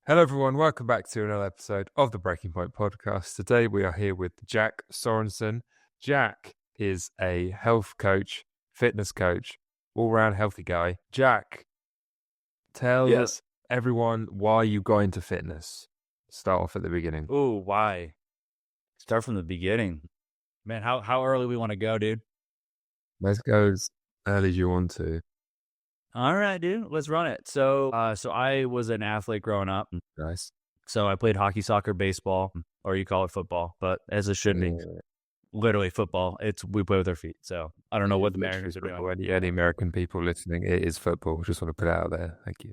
Hello, everyone. Welcome back to another episode of the Breaking Point podcast. Today, we are here with Jack Sorenson. Jack is a health coach, fitness coach, all-round healthy guy. Jack, tell Yes. everyone why you got into fitness. Start off at the beginning. Ooh, why? Start from the beginning. Man, how early we want to go, dude? Let's go as early as you want to. All right, dude. Let's run it. So I was an athlete growing up. Nice. So I played hockey, soccer, baseball, or you call it football, but as it should be. Literally football. We play with our feet. So I don't know what the Americans are doing. Any American people listening, it is football. Just want to put it out there. Thank you.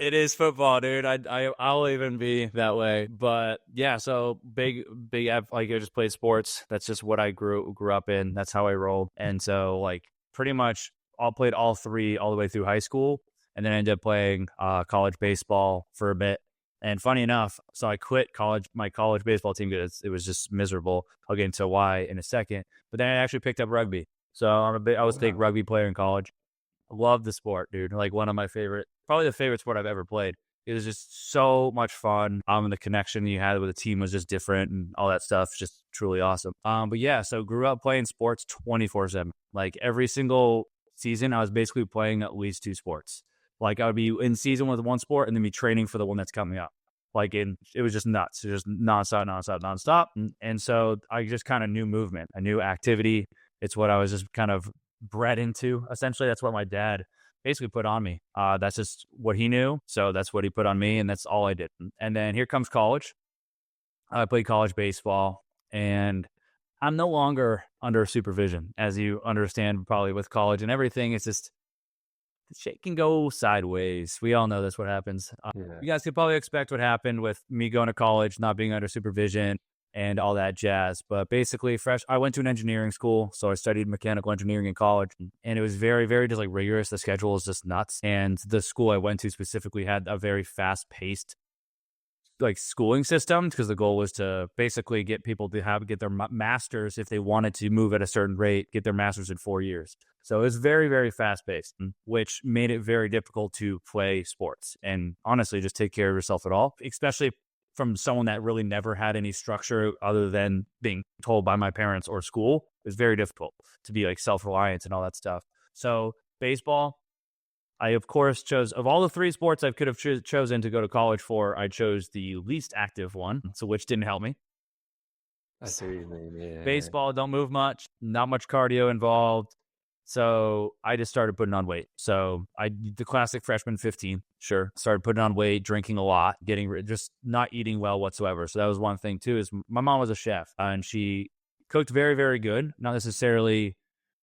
It is football, dude. I'll even be that way. But yeah, so big. I just played sports. That's just what I grew up in. That's how I rolled. And so like pretty much played all three all the way through high school, and then I ended up playing college baseball for a bit. And funny enough, so I quit my college baseball team because it was just miserable. I'll get into why in a second. But then I actually picked up rugby. So I was a big rugby player in college. Love the sport, dude. Like one of my probably the favorite sport I've ever played. It was just so much fun. And the connection you had with the team was just different, and all that stuff, just truly awesome. But yeah, so grew up playing sports 24/7. Like every single season, I was basically playing at least two sports. Like I would be in season with one sport and then be training for the one that's coming up. It was just nuts. It was just nonstop. And so I just kind of knew movement. I knew activity. It's what I was just kind of bred into. Essentially, that's what my dad basically put on me. That's just what he knew. So that's what he put on me, and that's all I did. And then here comes college. I played college baseball, and I'm no longer under supervision, as you understand probably with college and everything. It's just shit can go sideways. We all know that's what happens. You guys could probably expect what happened with me going to college, not being under supervision, and all that jazz. But basically, I went to an engineering school, so I studied mechanical engineering in college, and it was very, very just like rigorous. The schedule was just nuts, and the school I went to specifically had a very fast-paced like schooling system, because the goal was to basically get people to get their masters if they wanted to move at a certain rate, get their masters in 4 years. So it was very, very fast-paced, which made it very difficult to play sports and honestly just take care of yourself at all, especially from someone that really never had any structure other than being told by my parents or school. It was very difficult to be like self-reliance and all that stuff. So baseball, I of course chose, of all the three sports I could have chosen to go to college for, I chose the least active one, so which didn't help me. I see what you mean, yeah. Baseball, don't move much, not much cardio involved. So I just started putting on weight. So the classic freshman 15, sure. Started putting on weight, drinking a lot, just not eating well whatsoever. So that was one thing too, is my mom was a chef, and she cooked very, very good. Not necessarily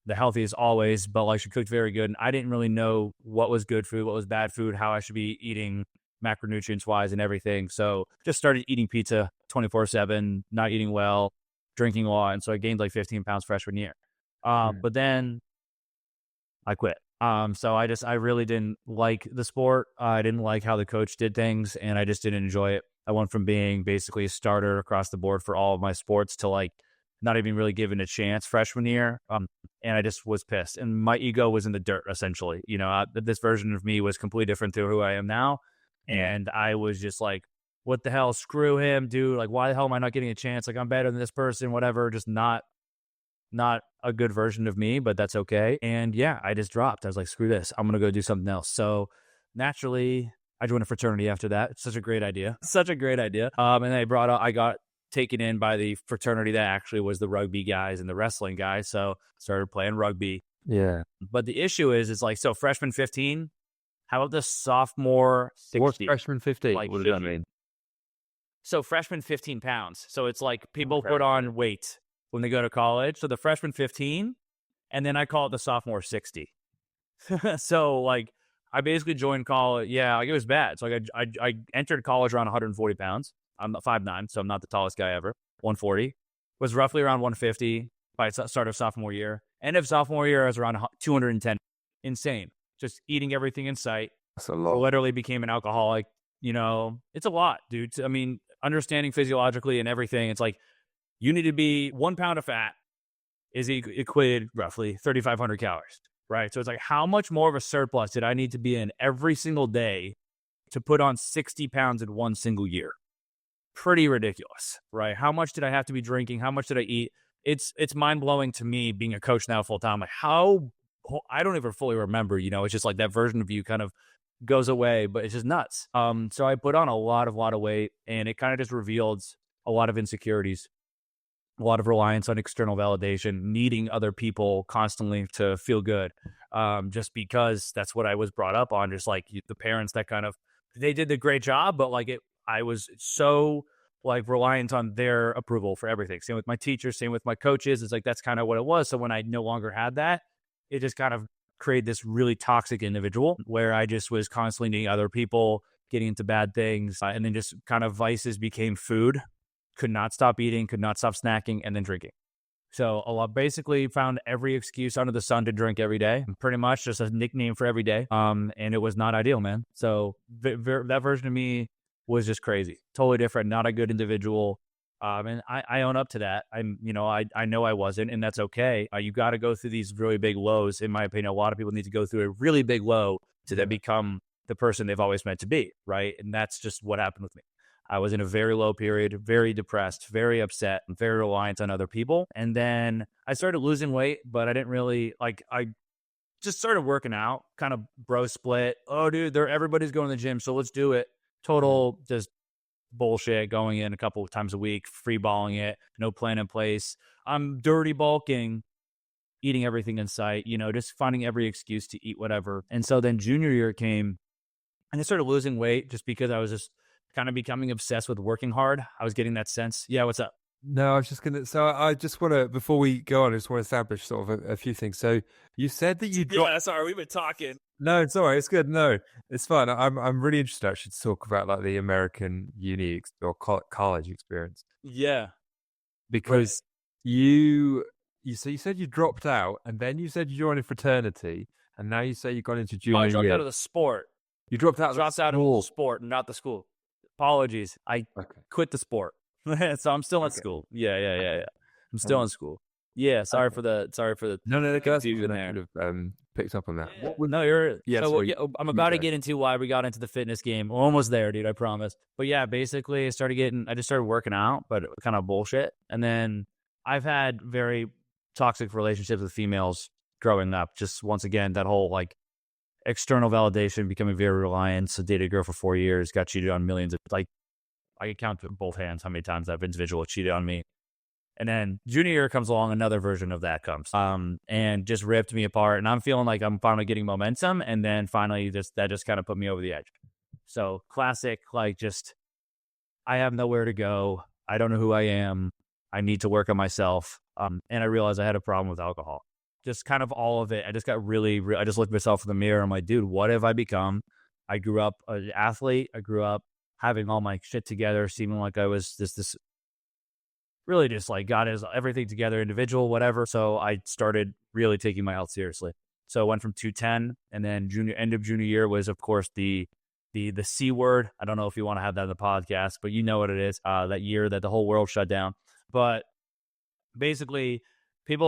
the healthiest always, but like she cooked very good. And I didn't really know what was good food, what was bad food, how I should be eating macronutrients wise and everything. So just started eating pizza 24/7, not eating well, drinking a lot. And so I gained like 15 pounds freshman year. But then I quit. So I really didn't like the sport. I didn't like how the coach did things, and I just didn't enjoy it. I went from being basically a starter across the board for all of my sports to like not even really given a chance freshman year. And I just was pissed, and my ego was in the dirt essentially. This version of me was completely different to who I am now. And I was just like, what the hell? Screw him, dude. Like, why the hell am I not getting a chance? Like, I'm better than this person, whatever. Just not a good version of me, but that's okay. And yeah, I just dropped. I was like, screw this. I'm going to go do something else. So naturally, I joined a fraternity after that. It's such a great idea. And I got taken in by the fraternity that actually was the rugby guys and the wrestling guys. So started playing rugby. Yeah. But the issue is like, so freshman 15, how about the sophomore 60? What's freshman 15? Like, what does that mean? So freshman 15 pounds. So it's like people put on weight when they go to college. So the freshman 15, and then I call it the sophomore 60. So like I basically joined college. Yeah, like it was bad. So like I entered college around 140 pounds. I'm 5'9", so I'm not the tallest guy ever. 140. Was roughly around 150 by start of sophomore year. End of sophomore year, I was around 210. Insane. Just eating everything in sight. That's a lot. Literally became an alcoholic. It's a lot, dude. I mean, understanding physiologically and everything, it's like you need to be 1 pound of fat is equated roughly 3,500 calories, right? So it's like, how much more of a surplus did I need to be in every single day to put on 60 pounds in one single year. Pretty ridiculous, right? How much did I have to be drinking? How much did I eat? It's mind blowing to me being a coach now full time. Like how I don't even fully remember, it's just like that version of you kind of goes away, but it's just nuts. So I put on a lot of weight, and it kind of just revealed a lot of insecurities, a lot of reliance on external validation, needing other people constantly to feel good. Just because that's what I was brought up on, just like the parents that kind of, they did a great job, but like I was so like reliant on their approval for everything. Same with my teachers, same with my coaches. It's like, that's kind of what it was. So when I no longer had that, it just kind of created this really toxic individual where I just was constantly needing other people, getting into bad things. And then just kind of vices became food, could not stop eating, could not stop snacking, and then drinking. So a lot, basically found every excuse under the sun to drink every day, pretty much just a nickname for every day. And it was not ideal, man. So that version of me was just crazy, totally different, not a good individual. And I own up to that. I know I wasn't, and that's okay. You got to go through these really big lows. In my opinion, a lot of people need to go through a really big low to then become the person they've always meant to be, right? And that's just what happened with me. I was in a very low period, very depressed, very upset, very reliant on other people. And then I started losing weight, but I didn't really I just started working out, kind of bro split. Oh, dude, everybody's going to the gym, so let's do it. Total just bullshit, going in a couple of times a week, free balling it, no plan in place. I'm dirty bulking, eating everything in sight, just finding every excuse to eat whatever. And so then junior year came, and I started losing weight just because I was just kind of becoming obsessed with working hard. I was getting that sense. Yeah, what's up? No, I was just gonna. So I just want to, before we go on, I just want to establish sort of a few things. So you said that you dropped. Yeah, sorry, we've been talking. No, it's all right. It's good. No, it's fine. I'm really interested actually to talk about like the American uni or college experience. Yeah, because you said you dropped out, and then you said you joined a fraternity, and now you say you got into junior I dropped year. out of the sport. You dropped out. Dropped out of the sport, not the school. Apologies. I quit the sport. So I'm still in school. Yeah. I'm still in school. Yeah, sorry for the no, confusion there. I could have picked up on that. No, you're so I'm about to get into why we got into the fitness game. We're almost there, dude, I promise. But yeah, basically I just started working out, but kind of bullshit. And then I've had very toxic relationships with females growing up. Just once again, that whole like external validation, becoming very reliant. So dated a girl for 4 years, got cheated on millions of, like, I can count with both hands how many times that individual cheated on me. And then junior year comes along, another version of that comes, and just ripped me apart. And I'm feeling like I'm finally getting momentum. And then finally that just kind of put me over the edge. So classic, like, just, I have nowhere to go. I don't know who I am. I need to work on myself. And I realized I had a problem with alcohol. Just kind of all of it. I just got I just looked at myself in the mirror. I'm like, dude, what have I become? I grew up an athlete. I grew up having all my shit together, seeming like I was this really just like got everything together, individual, whatever. So I started really taking my health seriously. So I went from 210, and then end of junior year was, of course, the C word. I don't know if you want to have that in the podcast, but you know what it is. That year that the whole world shut down. But basically,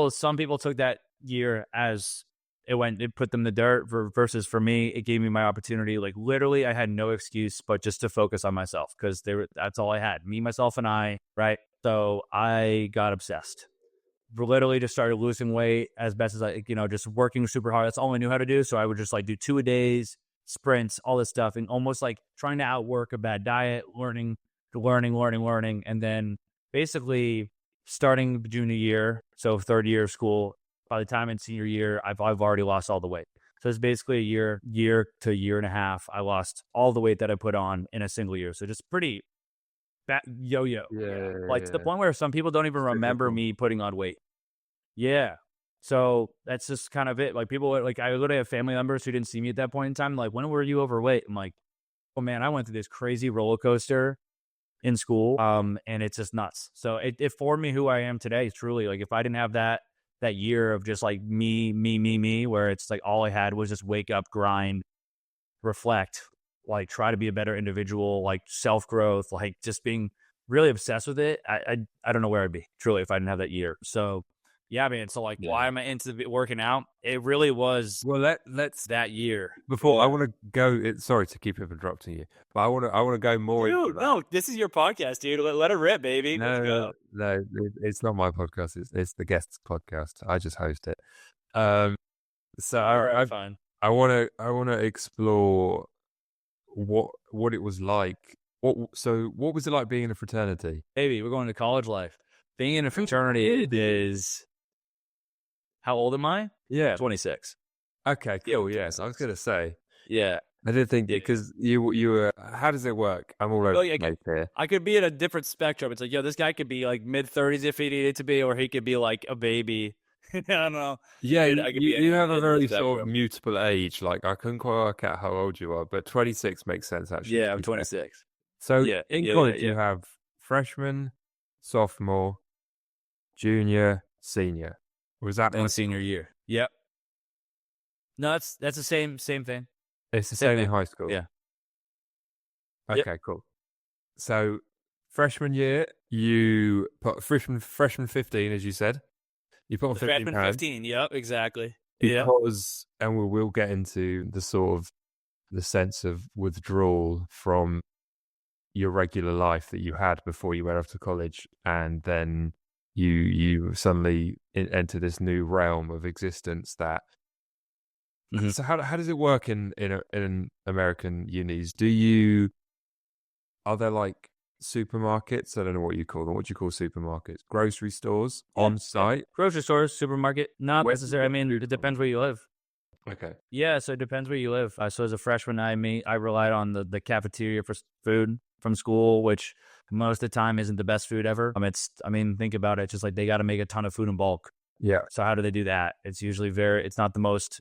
some people took that year as it put them in the dirt, versus for me, it gave me my opportunity. Like, literally, I had no excuse but just to focus on myself, because that's all I had. Me, myself, and I, right? So I got obsessed. Literally just started losing weight as best as I, just working super hard. That's all I knew how to do. So I would just like do 2-a-days, sprints, all this stuff, and almost like trying to outwork a bad diet, learning. And then basically starting junior year, so third year of school, by the time in senior year, I've already lost all the weight. So it's basically a year to a year and a half. I lost all the weight that I put on in a single year. So just pretty yo-yo. To the point where some people don't even remember me putting on weight. Yeah. So that's just kind of it. Like, people, like, I literally have family members who didn't see me at that point in time. Like, when were you overweight? I'm like, oh man, I went through this crazy roller coaster in school. And it's just nuts. So it formed me who I am today. Truly, like, if I didn't have that year of just like me, where it's like all I had was just wake up, grind, reflect, like try to be a better individual, like self-growth, like just being really obsessed with it. I don't know where I'd be truly if I didn't have that year. So yeah, man. So like, Yeah. why am I into working out? It really was Well, let's that year. before I Yeah. want to go. Sorry to keep interrupting you, but I want to go more into Dude, that. no, this is your podcast, dude. Let it rip, baby. Let's go. No, it's not my podcast. It's the guest's podcast. I just host it. Um, so All right, fine. I want to explore what it was like. What was it like being in a fraternity? Baby, we're going to college life. Being in a fraternity is, how old am I? Yeah. 26. Okay. Yeah, Cool. Yes, I was gonna say. Yeah. I did think Yeah. because you were. How does it work? I'm all over Well, the place here. I could be in a different spectrum. It's like, yo, this guy could be like mid-30s if he needed to be, or he could be like a baby. I don't know. Yeah, I could be you have a in the very sort of spectrum. mutable age. Like I couldn't quite work out how old you are, but 26 makes sense actually. Yeah, to I'm be fair. 26. So Yeah, in yeah, college yeah. you have freshman, sophomore, junior, senior. Was that And like, senior year. Yep. No, that's the same thing. it's the Same same in thing. high school? Yeah. Okay, Yep. cool. So freshman year, you put freshman 15, as you said. You put on 15 Freshman pounds 15. Yep, exactly. Yep. because, and we'll get into the sort of the sense of withdrawal from your regular life that you had before you went off to college, and then you suddenly enter this new realm of existence that. Mhm. So how does it work in American unis? Are there like supermarkets? I don't know what you call them. What do you call supermarkets? Grocery stores on site? Grocery stores, supermarket, not Where- necessarily. I mean, it depends where you live. Okay. Yeah, so it depends where you live. So as a freshman, I relied on the cafeteria for food from school, which most of the time isn't the best food ever. Think about it. It's just like they got to make a ton of food in bulk. Yeah. So how do they do that? It's usually it's not the most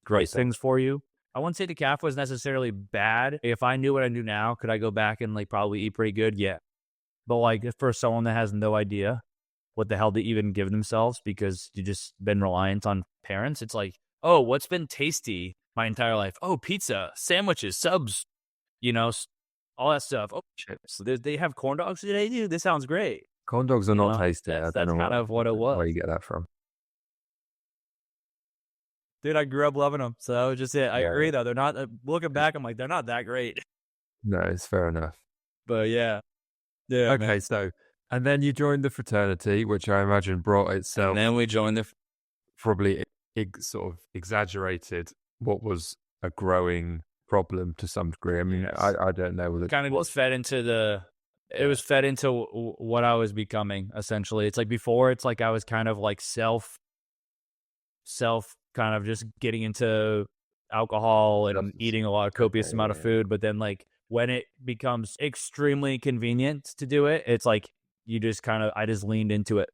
great things for you. I wouldn't say the caf was necessarily bad. If I knew what I knew now, could I go back and like probably eat pretty good? Yeah. But like for someone that has no idea what the hell to even give themselves because you just been reliant on parents, it's like, oh, what's been tasty my entire life? Oh, pizza, sandwiches, subs, all that stuff. Oh, chips. They have corn dogs today, dude. This sounds great. Corn dogs are not tasty. That's I don't know kind of what it was. where you get that from. Dude, I grew up loving them. So that was just it. I agree, though. They're not, looking back, I'm like, they're not that great. No, it's fair enough. But yeah. Yeah. Okay, Man. so, and then you joined the fraternity, which I imagine brought itself. And then we joined probably sort of exaggerated what was a growing problem to some degree. I mean, Yes. I don't know. Kind of was fed into it was fed into what I was becoming, essentially. It's like before, it's like I was kind of like self kind of just getting into alcohol and eating a lot of copious amount of food. But then like when it becomes extremely convenient to do it, it's like I just leaned into it,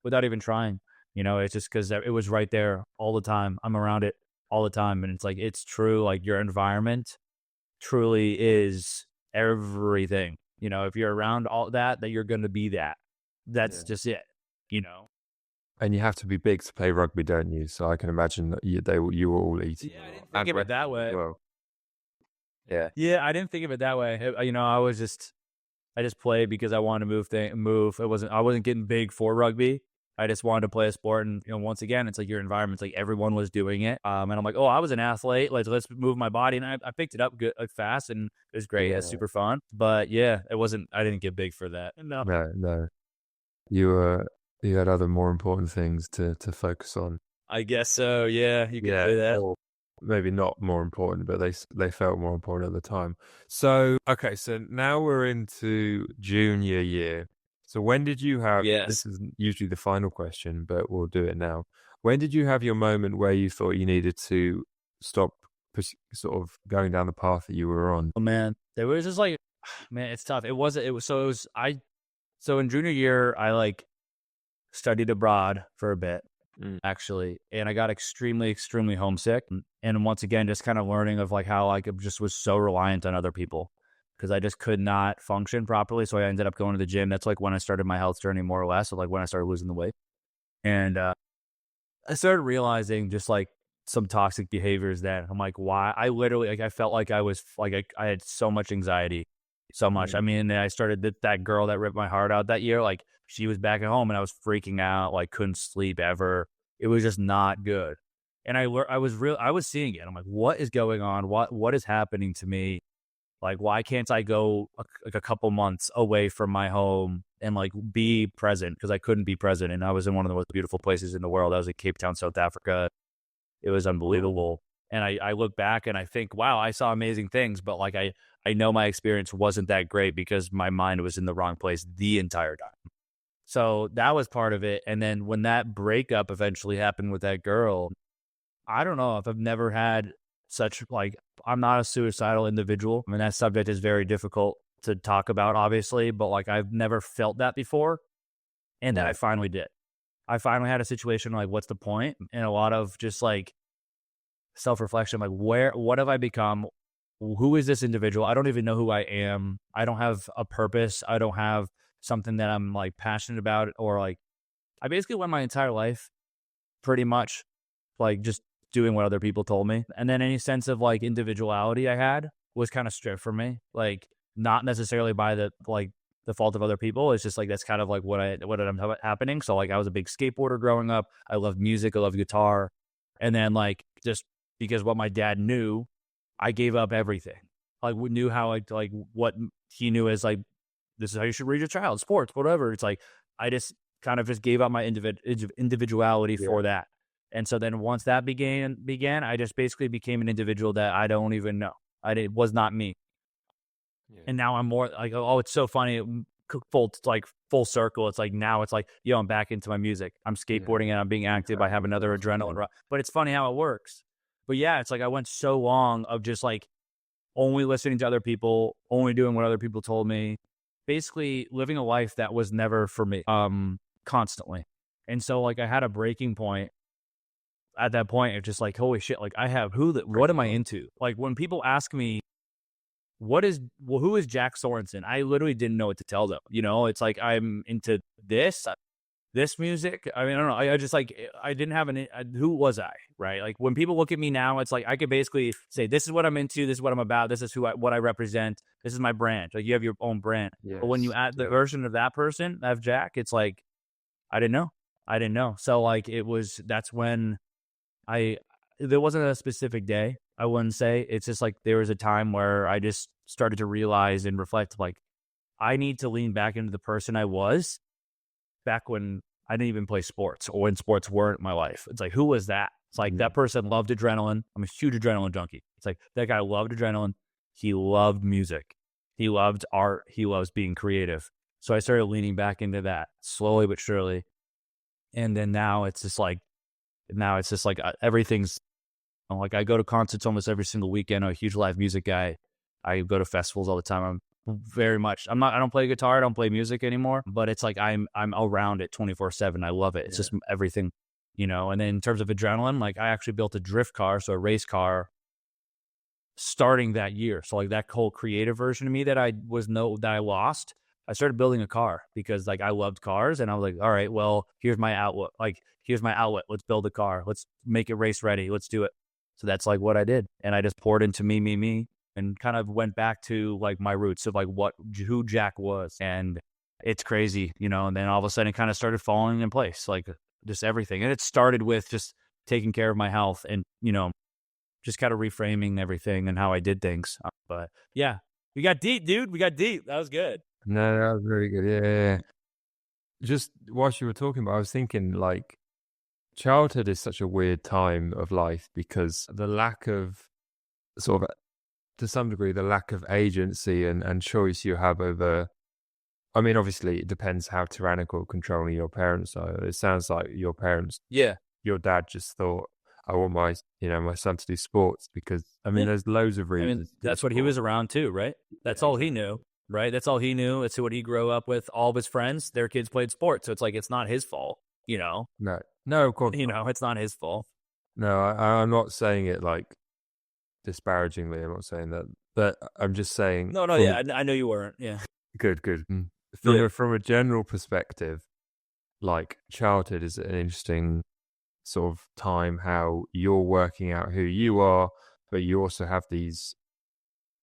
without even trying. It's just because it was right there all the time. I'm around it all the time. And it's like, it's true. Like your environment truly is everything. If you're around all that you're going to be that. That's just it, And you have to be big to play rugby, don't you? So I can imagine that you were all eating. Yeah, I didn't think of it that way. Well, yeah. Yeah, I didn't think of it that way. I just played because I wanted to move. I wasn't getting big for rugby. I just wanted to play a sport, and once again, it's like your environment's like everyone was doing it, and I'm like, oh, I was an athlete. Let's move my body, and I picked it up good, like fast, and it was great. It's super fun, but yeah, it wasn't. I didn't get big for that. No. You had other more important things to focus on. I guess so. Yeah, you could say that. Or maybe not more important, but they felt more important at the time. So okay, so now we're into junior year. So when did you have? Yes. This is usually the final question, but we'll do it now. When did you have your moment where you thought you needed to stop, sort of going down the path that you were on? Oh man, there was just like, man, it's tough. So in junior year, I like studied abroad for a bit, actually, and I got extremely, extremely homesick. And once again, just kind of learning of like how I just was so reliant on other people because I just could not function properly. So I ended up going to the gym. That's like when I started my health journey, more or less. So like when I started losing the weight, and I started realizing just like some toxic behaviors that I'm like, why? I literally, like, I felt like I was like, I had so much anxiety so much. I mean, I started that girl that ripped my heart out that year. Like, she was back at home and I was freaking out, like couldn't sleep ever. It was just not good. And I was seeing it. I'm like, what is going on? What is happening to me? Like, why can't I go like a couple months away from my home and like be present? Because I couldn't be present. And I was in one of the most beautiful places in the world. I was in Cape Town, South Africa. It was unbelievable. And I look back and I think, wow, I saw amazing things. But like, I know my experience wasn't that great because my mind was in the wrong place the entire time. So that was part of it. And then when that breakup eventually happened with that girl, I don't know if I've never had such, like, I'm not a suicidal individual. I mean, that subject is very difficult to talk about, obviously, but like, I've never felt that before. And then I finally did. I finally had a situation like, what's the point? And a lot of just like self-reflection, like, what have I become? Who is this individual? I don't even know who I am. I don't have a purpose. I don't have something that I'm like passionate about, or like, I basically went my entire life pretty much like just doing what other people told me. And then any sense of like individuality I had was kind of stripped from me, like not necessarily by the fault of other people. It's just like, that's kind of like what ended up happening. So like, I was a big skateboarder growing up. I loved music. I loved guitar. And then like, just because what my dad knew, I gave up everything. Like, we knew how like what he knew as like, this is how you should raise your child, sports, whatever. It's like, I just kind of just gave up my individuality for that. And so then once that began, I just basically became an individual that I don't even know. It was not me. Yeah. And now I'm more like, oh, it's so funny. Full circle. It's like, now it's like, yo, I'm back into my music. I'm skateboarding and I'm being active. I have another adrenaline rush. But it's funny how it works. But yeah, it's like, I went so long of just like only listening to other people, only doing what other people told me, basically living a life that was never for me, constantly. And so like, I had a breaking point at that point of just like, holy shit, like what am I into? Like, when people ask me, who is Jack Sorenson? I literally didn't know what to tell them. You know, it's like, I'm into this music. I mean, I don't know. I just like, I didn't have who was I, right? Like, when people look at me now, it's like, I could basically say, this is what I'm into. This is what I'm about. This is what I represent. This is my brand. Like, you have your own brand. Yes. But when you add the version of that person, of Jack, it's like, I didn't know. So like, that's when there wasn't a specific day, I wouldn't say. It's just like, there was a time where I just started to realize and reflect, like, I need to lean back into the person I was back when I didn't even play sports, or when sports weren't my life. It's like, who was that? It's like, that person loved adrenaline. I'm a huge adrenaline junkie. It's like, that guy loved adrenaline. He loved music. He loved art. He loves being creative. So I started leaning back into that slowly but surely. And then now it's just like, everything's like, I go to concerts almost every single weekend. I'm a huge live music guy. I go to festivals all the time. I don't play guitar. I don't play music anymore, but it's like, I'm around it 24/7. I love it. It's just everything, you know? And then in terms of adrenaline, like, I actually built a drift car. So a race car starting that year. So like, that whole creative version of me that I lost, I started building a car because like, I loved cars, and I was like, all right, well, here's my outlet. Let's build a car. Let's make it race ready. Let's do it. So that's like what I did. And I just poured into me, and kind of went back to like my roots of like who Jack was. And it's crazy, you know, and then all of a sudden it kind of started falling in place, like just everything. And it started with just taking care of my health and, you know, just kind of reframing everything and how I did things. But yeah, we got deep, dude. We got deep. That was good. No, that was very good. Yeah. Just whilst you were talking about, I was thinking, like, childhood is such a weird time of life because the lack of sort of, to some degree, the lack of agency and choice you have over, I mean, obviously it depends how tyrannical, controlling your parents are. It sounds like your parents, your dad just thought, I want my son to do sports because, I mean, there's loads of reasons. I mean, that's what he was around too, right? That's all he knew, right? That's all he knew. It's what he grew up with. All of his friends, their kids played sports. So it's like, it's not his fault, you know? No, of course. You know, it's not his fault. No, I'm not saying it like disparagingly. I'm not saying that, but I'm just saying. No, yeah, I know you weren't. Yeah. Good. From a general perspective, like, childhood is an interesting sort of time, how you're working out who you are, but you also have these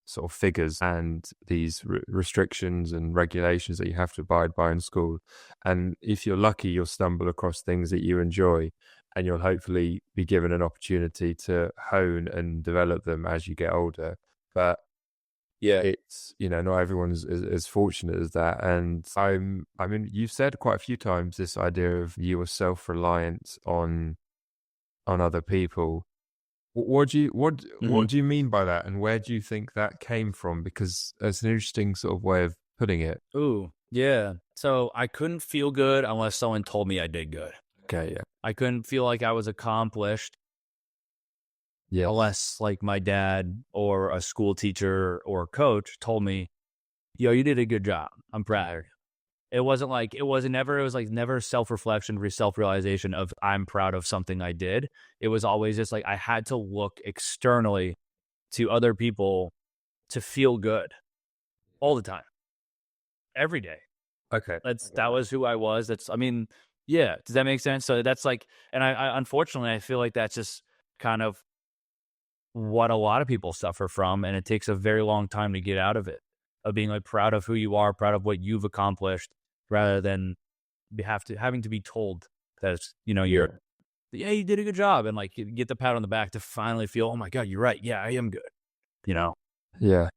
sort of figures and these restrictions and regulations that you have to abide by in school. And if you're lucky, you'll stumble across things that you enjoy, and you'll hopefully be given an opportunity to hone and develop them as you get older. But yeah, it's, not everyone's as fortunate as that. And I mean, you've said quite a few times this idea of you were self-reliant on other people. What do you what do you mean by that, and where do you think that came from? Because it's an interesting sort of way of putting it. Ooh, yeah. So I couldn't feel good unless someone told me I did good. Okay, yeah. I couldn't feel like I was accomplished unless like my dad or a school teacher or a coach told me, yo, you did a good job. I'm proud of you. It was like never self-reflection, self-realization of I'm proud of something I did. It was always just like I had to look externally to other people to feel good all the time, every day. Okay. That was who I was. Yeah. Does that make sense? So that's like, and I unfortunately, I feel like that's just kind of what a lot of people suffer from. And it takes a very long time to get out of it, of being like proud of who you are, proud of what you've accomplished, rather than having to be told that it's, you did a good job, and like you get the pat on the back to finally feel, oh my God, you're right. Yeah, I am good. Yeah.